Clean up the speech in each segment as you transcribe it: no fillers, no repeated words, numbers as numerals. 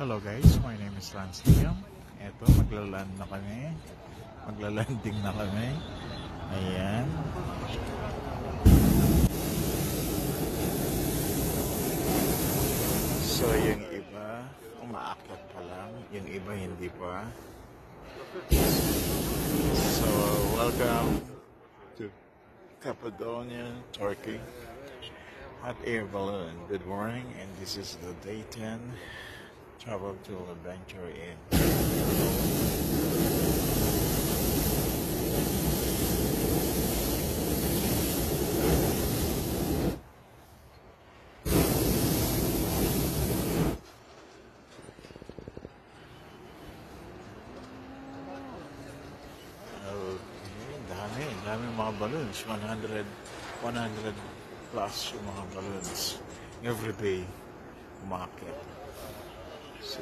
Hello guys, my name is Lance Liam. Eto, maglaland na kami. Maglalanding na kami. Ayan. So, yung iba, umaakyat pa lang. Yung iba, hindi pa. So, welcome to Cappadocia, Turkey. Hot air balloon. Good morning, and this is the day 10. Travel to adventure in. Dami mga balloons, 100 plus yung mga balloons every day umakyat. So,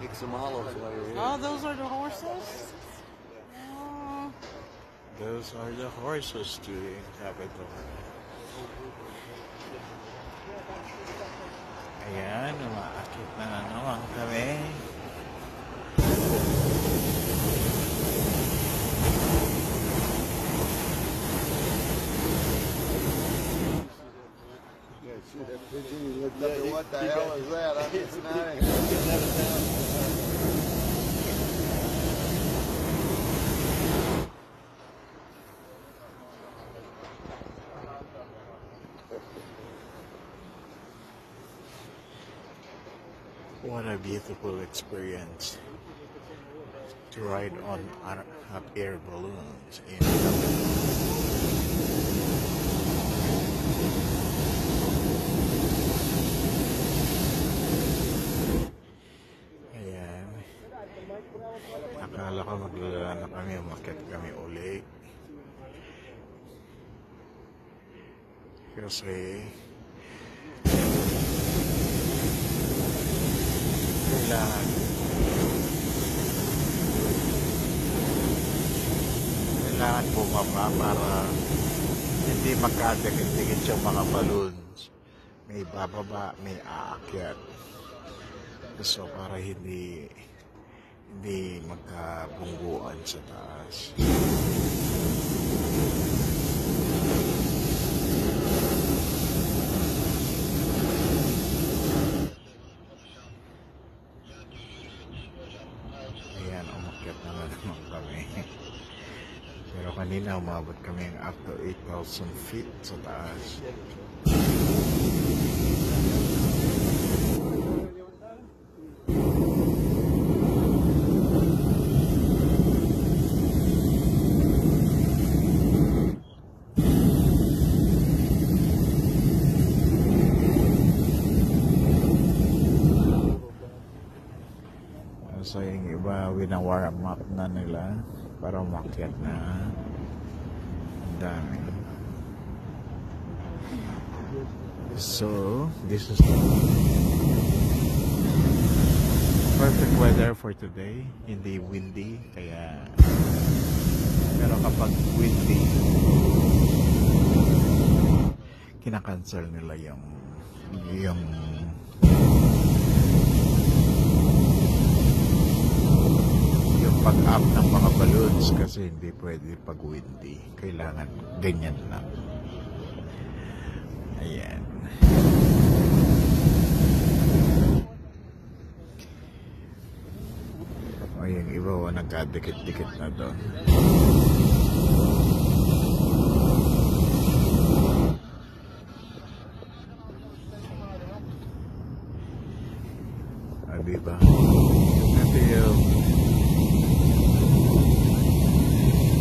Make some olives while you're here. Oh, those are the horses? those are the horses to the Cappadocia. Ayan, umaakit na naman kami. Yeah, shoot that pigeon. You looked up and what the hell is that? I'm just not. What a beautiful experience to ride on hot air balloons in Ayan. Akala ko maglala na kami, umakyat kami uli. Kasi kailangan bumaba para hindi magkadikit-dikit yung mga balloons. May bababa, may aakyat. So para hindi magkabungguan sa taas. Pero kanina umabot kami up to 8,000 feet sa taas. So yung iba, wina-warm up na nila para umakyat na. Ang dami. So, this is perfect weather for today. Hindi windy, kaya pero kapag windy, kinakancel nila yung pag-up ng mga balloons kasi hindi pwede pag windy. Kailangan ganyan lang. Ayan. O yung iba nagkadikit-dikit na doon. Diba?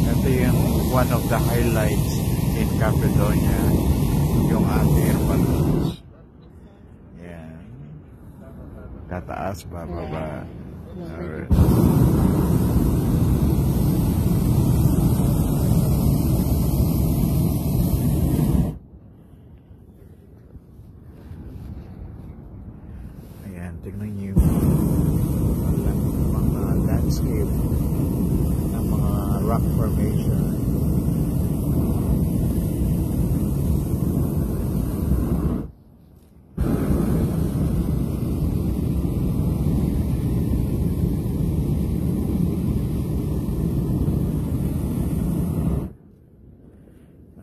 Ito yung one of the highlights in Cappadocia, yung hot air balloons. Yan. Tataas, bababa. Alright. Ayan. tignan niyo yung mga landscape ng mga rock formation.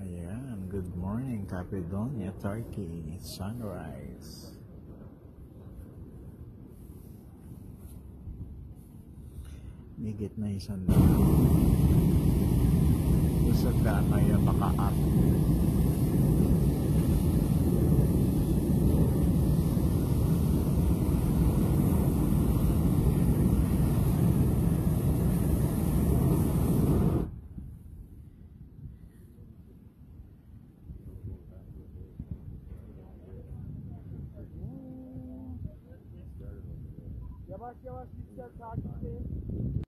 Ayan, good morning, Cappadocia, Turkey. It's sunrise. Higit na isang daan. Isang daan na yan maka-up. Yavaş yavaş gideceğiz takipte.